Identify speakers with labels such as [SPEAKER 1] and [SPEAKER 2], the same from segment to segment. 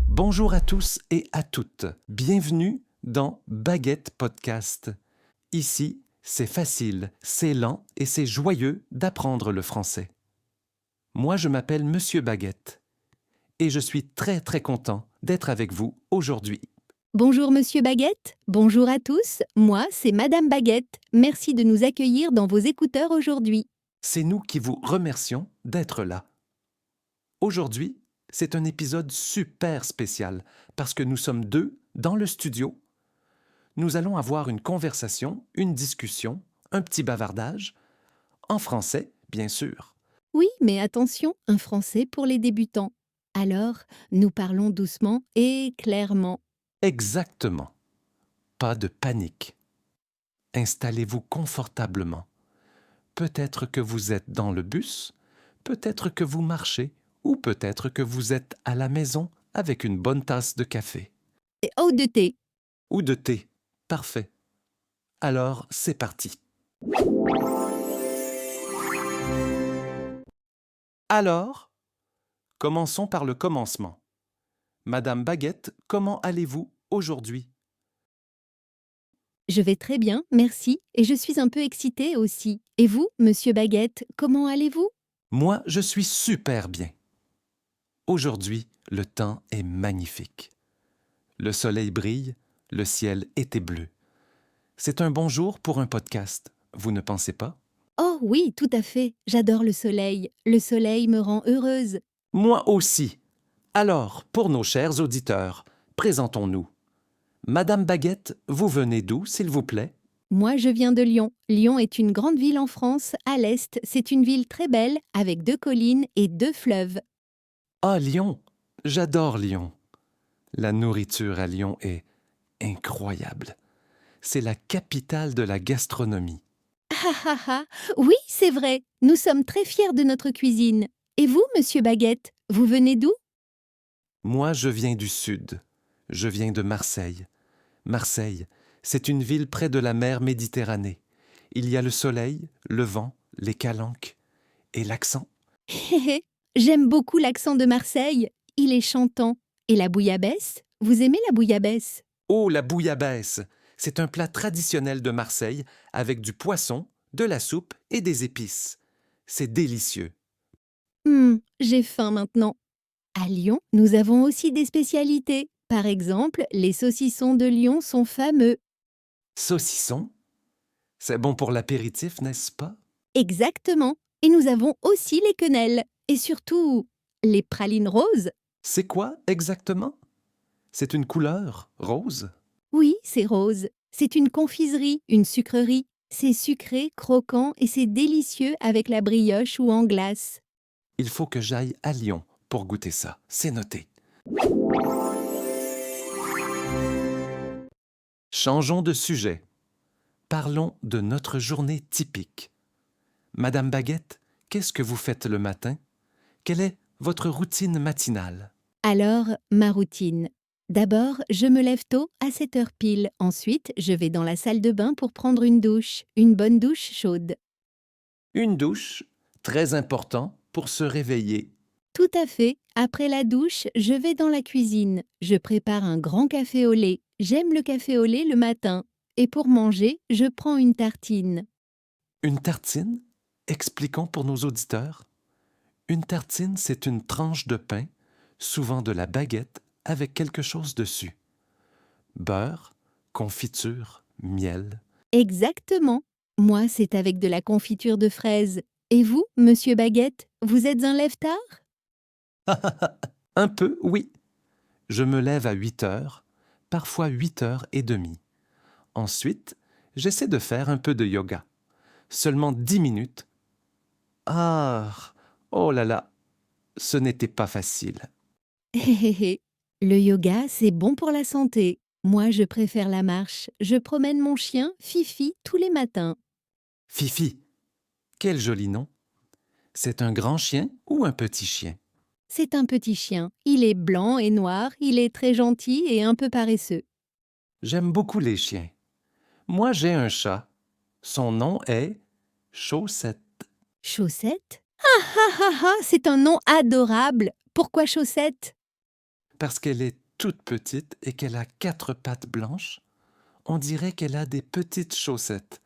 [SPEAKER 1] Bonjour à tous et à toutes. Bienvenue dans Baguette Podcast. Ici, c'est facile, c'est lent et c'est joyeux d'apprendre le français. Moi, je m'appelle Monsieur Baguette et je suis très content d'être avec vous aujourd'hui.
[SPEAKER 2] Bonjour Monsieur Baguette, bonjour à tous, moi c'est Madame Baguette. Merci de nous accueillir dans vos écouteurs aujourd'hui.
[SPEAKER 1] C'est nous qui vous remercions d'être là. Aujourd'hui, c'est un épisode super spécial parce que nous sommes deux dans le studio. Nous allons avoir une conversation, une discussion, un petit bavardage, en français, bien sûr.
[SPEAKER 2] Oui, mais attention, un français pour les débutants. Alors, nous parlons doucement et clairement.
[SPEAKER 1] Exactement. Pas de panique. Installez-vous confortablement. Peut-être que vous êtes dans le bus, peut-être que vous marchez, ou peut-être que vous êtes à la maison avec une bonne tasse de café.
[SPEAKER 2] Et eau de thé.
[SPEAKER 1] Ou de thé. Parfait. Alors, c'est parti. Alors, commençons par le commencement. Madame Baguette, comment allez-vous aujourd'hui?
[SPEAKER 2] Je vais très bien, merci, et je suis un peu excitée aussi. Et vous, Monsieur Baguette, comment allez-vous?
[SPEAKER 1] Moi, je suis super bien. Aujourd'hui, le temps est magnifique. Le soleil brille, le ciel était bleu. C'est un bon jour pour un podcast, vous ne pensez pas?
[SPEAKER 2] Oh oui, tout à fait, j'adore le soleil. Le soleil me rend heureuse.
[SPEAKER 1] Moi aussi. Alors, pour nos chers auditeurs, présentons-nous. Madame Baguette, vous venez d'où, s'il vous plaît?
[SPEAKER 2] Moi, je viens de Lyon. Lyon est une grande ville en France. À l'est, c'est une ville très belle, avec 2 collines et 2 fleuves.
[SPEAKER 1] Ah, Lyon! J'adore Lyon. La nourriture à Lyon est incroyable. C'est la capitale de la gastronomie.
[SPEAKER 2] Ah ah ah! Oui, c'est vrai. Nous sommes très fiers de notre cuisine. Et vous, Monsieur Baguette, vous venez d'où?
[SPEAKER 1] Moi, je viens du sud. Je viens de Marseille. Marseille, c'est une ville près de la mer Méditerranée. Il y a le soleil, le vent, les calanques et l'accent.
[SPEAKER 2] Hé hé, j'aime beaucoup l'accent de Marseille. Il est chantant. Et la bouillabaisse? Vous aimez la bouillabaisse?
[SPEAKER 1] Oh, la bouillabaisse! C'est un plat traditionnel de Marseille avec du poisson, de la soupe et des épices. C'est délicieux.
[SPEAKER 2] J'ai faim maintenant. À Lyon, nous avons aussi des spécialités. Par exemple, les saucissons de Lyon sont fameux.
[SPEAKER 1] Saucisson? C'est bon pour l'apéritif, n'est-ce pas?
[SPEAKER 2] Exactement. Et nous avons aussi les quenelles. Et surtout, les pralines roses.
[SPEAKER 1] C'est quoi exactement? C'est une couleur rose?
[SPEAKER 2] Oui, c'est rose. C'est une confiserie, une sucrerie. C'est sucré, croquant et c'est délicieux avec la brioche ou en glace.
[SPEAKER 1] Il faut que j'aille à Lyon pour goûter ça. C'est noté. Changeons de sujet. Parlons de notre journée typique. Madame Baguette, qu'est-ce que vous faites le matin? Quelle est votre routine matinale?
[SPEAKER 2] Alors, ma routine. D'abord, je me lève tôt à 7 heures pile. Ensuite, je vais dans la salle de bain pour prendre une bonne douche chaude.
[SPEAKER 1] Une douche, très important pour se réveiller.
[SPEAKER 2] Tout à fait. Après la douche, je vais dans la cuisine. Je prépare un grand café au lait. J'aime le café au lait le matin. Et pour manger, je prends une tartine.
[SPEAKER 1] Une tartine? Expliquons pour nos auditeurs. Une tartine, c'est une tranche de pain, souvent de la baguette, avec quelque chose dessus. Beurre, confiture, miel.
[SPEAKER 2] Exactement. Moi, c'est avec de la confiture de fraises. Et vous, Monsieur Baguette, vous êtes un lève-tard?
[SPEAKER 1] Un peu, oui. Je me lève à 8 heures, parfois 8h30. Ensuite, j'essaie de faire un peu de yoga. Seulement 10 minutes. Ah, oh là là, ce n'était pas facile.
[SPEAKER 2] Hé hé hé. Le yoga, c'est bon pour la santé. Moi, je préfère la marche. Je promène mon chien, Fifi, tous les matins.
[SPEAKER 1] Fifi, quel joli nom. C'est un grand chien ou un petit chien?
[SPEAKER 2] C'est un petit chien. Il est blanc et noir, il est très gentil et un peu paresseux.
[SPEAKER 1] J'aime beaucoup les chiens. Moi, j'ai un chat. Son nom est Chaussette.
[SPEAKER 2] Chaussette? Ah ah ah ah, c'est un nom adorable. Pourquoi Chaussette?
[SPEAKER 1] Parce qu'elle est toute petite et qu'elle a 4 pattes blanches, on dirait qu'elle a des petites chaussettes.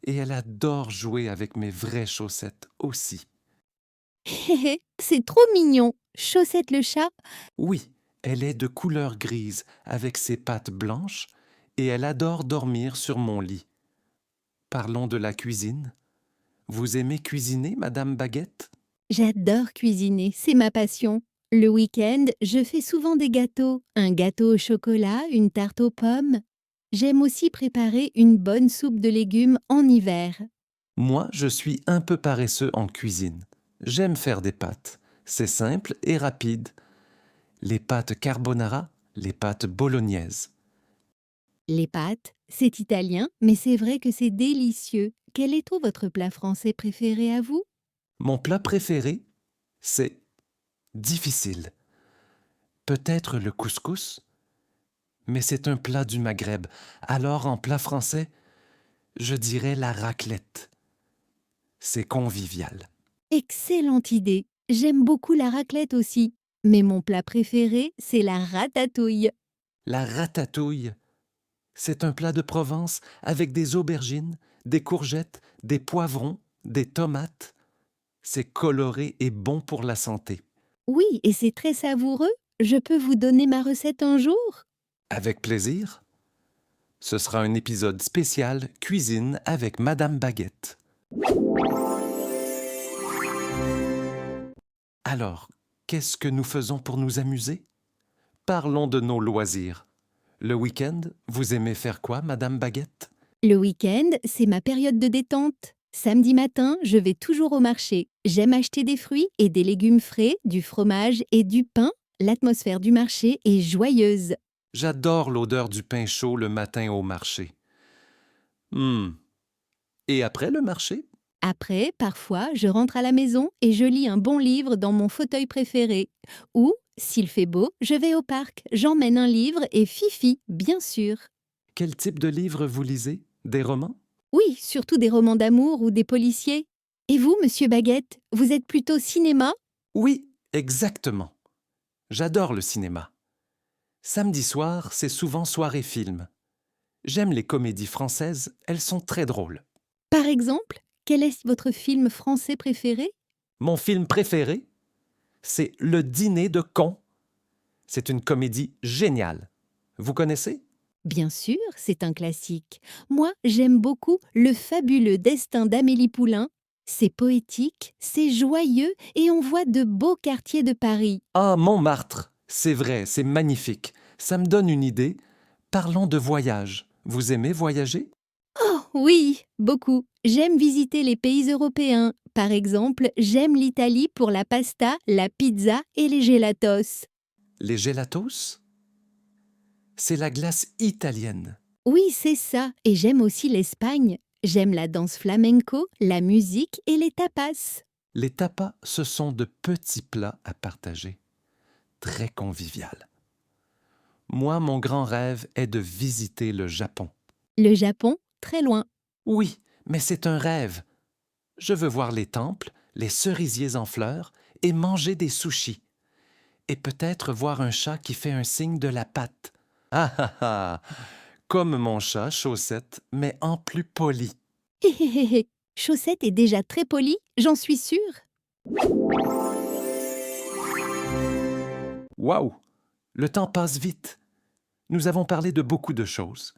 [SPEAKER 1] Et elle adore jouer avec mes vraies chaussettes aussi.
[SPEAKER 2] C'est trop mignon. Chaussette le chat?
[SPEAKER 1] Oui, elle est de couleur grise avec ses pattes blanches et elle adore dormir sur mon lit. Parlons de la cuisine. Vous aimez cuisiner, Madame Baguette?
[SPEAKER 2] J'adore cuisiner, c'est ma passion. Le week-end, je fais souvent des gâteaux. Un gâteau au chocolat, une tarte aux pommes. J'aime aussi préparer une bonne soupe de légumes en hiver.
[SPEAKER 1] Moi, je suis un peu paresseux en cuisine. J'aime faire des pâtes. C'est simple et rapide. Les pâtes carbonara, les pâtes bolognaises.
[SPEAKER 2] Les pâtes, c'est italien, mais c'est vrai que c'est délicieux. Quel est votre plat français préféré à vous?
[SPEAKER 1] Mon plat préféré, c'est difficile. Peut-être le couscous, mais c'est un plat du Maghreb. Alors, en plat français, je dirais la raclette. C'est convivial.
[SPEAKER 2] Excellente idée. J'aime beaucoup la raclette aussi. Mais mon plat préféré, c'est la ratatouille.
[SPEAKER 1] La ratatouille, c'est un plat de Provence avec des aubergines, des courgettes, des poivrons, des tomates. C'est coloré et bon pour la santé.
[SPEAKER 2] Oui, et c'est très savoureux. Je peux vous donner ma recette un jour?
[SPEAKER 1] Avec plaisir. Ce sera un épisode spécial cuisine avec Madame Baguette. Alors, qu'est-ce que nous faisons pour nous amuser? Parlons de nos loisirs. Le week-end, vous aimez faire quoi, Madame Baguette?
[SPEAKER 2] Le week-end, c'est ma période de détente. Samedi matin, je vais toujours au marché. J'aime acheter des fruits et des légumes frais, du fromage et du pain. L'atmosphère du marché est joyeuse.
[SPEAKER 1] J'adore l'odeur du pain chaud le matin au marché. Et après le marché?
[SPEAKER 2] Après, parfois, je rentre à la maison et je lis un bon livre dans mon fauteuil préféré. Ou, s'il fait beau, je vais au parc, j'emmène un livre et Fifi, bien sûr.
[SPEAKER 1] Quel type de livre vous lisez? Des romans?
[SPEAKER 2] Oui, surtout des romans d'amour ou des policiers. Et vous, monsieur Baguette, vous êtes plutôt cinéma?
[SPEAKER 1] Oui, exactement. J'adore le cinéma. Samedi soir, c'est souvent soirée film. J'aime les comédies françaises, elles sont très drôles.
[SPEAKER 2] Par exemple, quel est votre film français préféré?
[SPEAKER 1] Mon film préféré, c'est Le Dîner de cons. C'est une comédie géniale. Vous connaissez?
[SPEAKER 2] Bien sûr, c'est un classique. Moi, j'aime beaucoup Le fabuleux destin d'Amélie Poulain. C'est poétique, c'est joyeux et on voit de beaux quartiers de Paris.
[SPEAKER 1] Ah, Montmartre! C'est vrai, c'est magnifique. Ça me donne une idée. Parlons de voyage. Vous aimez voyager?
[SPEAKER 2] Oh oui, beaucoup. J'aime visiter les pays européens. Par exemple, j'aime l'Italie pour la pasta, la pizza et les gelatos.
[SPEAKER 1] Les gelatos? C'est la glace italienne.
[SPEAKER 2] Oui, c'est ça. Et j'aime aussi l'Espagne. J'aime la danse flamenco, la musique et les tapas.
[SPEAKER 1] Les tapas, ce sont de petits plats à partager. Très convivial. Moi, mon grand rêve est de visiter le Japon.
[SPEAKER 2] Le Japon, très loin.
[SPEAKER 1] Oui, mais c'est un rêve. Je veux voir les temples, les cerisiers en fleurs et manger des sushis. Et peut-être voir un chat qui fait un signe de la patte. Ah ah ah! Comme mon chat, Chaussette, mais en plus poli.
[SPEAKER 2] Hé hé hé hé. Chaussette est déjà très polie, j'en suis sûre.
[SPEAKER 1] Waouh! Le temps passe vite. Nous avons parlé de beaucoup de choses.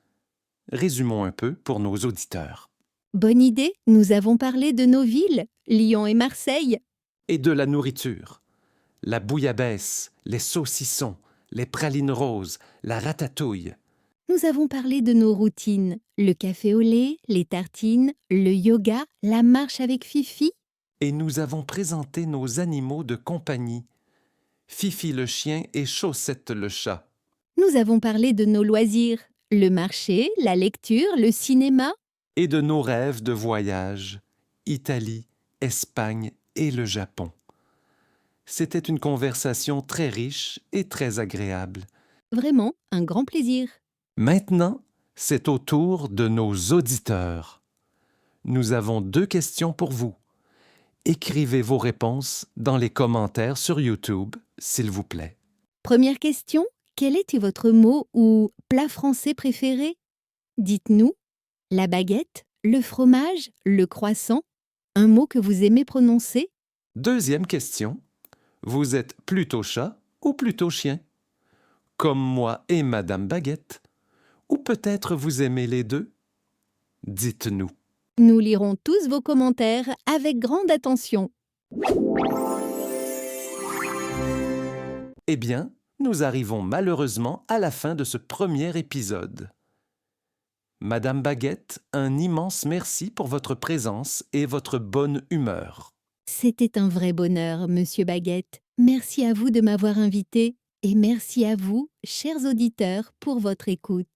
[SPEAKER 1] Résumons un peu pour nos auditeurs.
[SPEAKER 2] Bonne idée, nous avons parlé de nos villes, Lyon et Marseille.
[SPEAKER 1] Et de la nourriture. La bouillabaisse, les saucissons, les pralines roses, la ratatouille.
[SPEAKER 2] Nous avons parlé de nos routines, le café au lait, les tartines, le yoga, la marche avec Fifi.
[SPEAKER 1] Et nous avons présenté nos animaux de compagnie. Fifi le chien et Chaussette le chat.
[SPEAKER 2] Nous avons parlé de nos loisirs, le marché, la lecture, le cinéma.
[SPEAKER 1] Et de nos rêves de voyage. Italie, Espagne et le Japon. C'était une conversation très riche et très agréable.
[SPEAKER 2] Vraiment, un grand plaisir.
[SPEAKER 1] Maintenant, c'est au tour de nos auditeurs. Nous avons 2 questions pour vous. Écrivez vos réponses dans les commentaires sur YouTube, s'il vous plaît.
[SPEAKER 2] Première question, quel était votre mot ou plat français préféré? Dites-nous la baguette, le fromage, le croissant, un mot que vous aimez prononcer?
[SPEAKER 1] Deuxième question. Vous êtes plutôt chat ou plutôt chien? Comme moi et Madame Baguette? Ou peut-être vous aimez les deux? Dites-nous.
[SPEAKER 2] Nous lirons tous vos commentaires avec grande attention.
[SPEAKER 1] Eh bien, nous arrivons malheureusement à la fin de ce premier épisode. Madame Baguette, un immense merci pour votre présence et votre bonne humeur.
[SPEAKER 2] C'était un vrai bonheur, Monsieur Baguette. Merci à vous de m'avoir invité et merci à vous, chers auditeurs, pour votre écoute.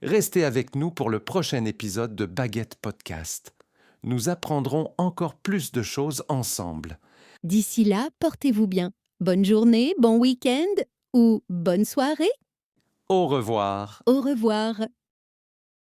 [SPEAKER 1] Restez avec nous pour le prochain épisode de Baguette Podcast. Nous apprendrons encore plus de choses ensemble.
[SPEAKER 2] D'ici là, portez-vous bien. Bonne journée, bon week-end ou bonne soirée.
[SPEAKER 1] Au revoir.
[SPEAKER 2] Au revoir.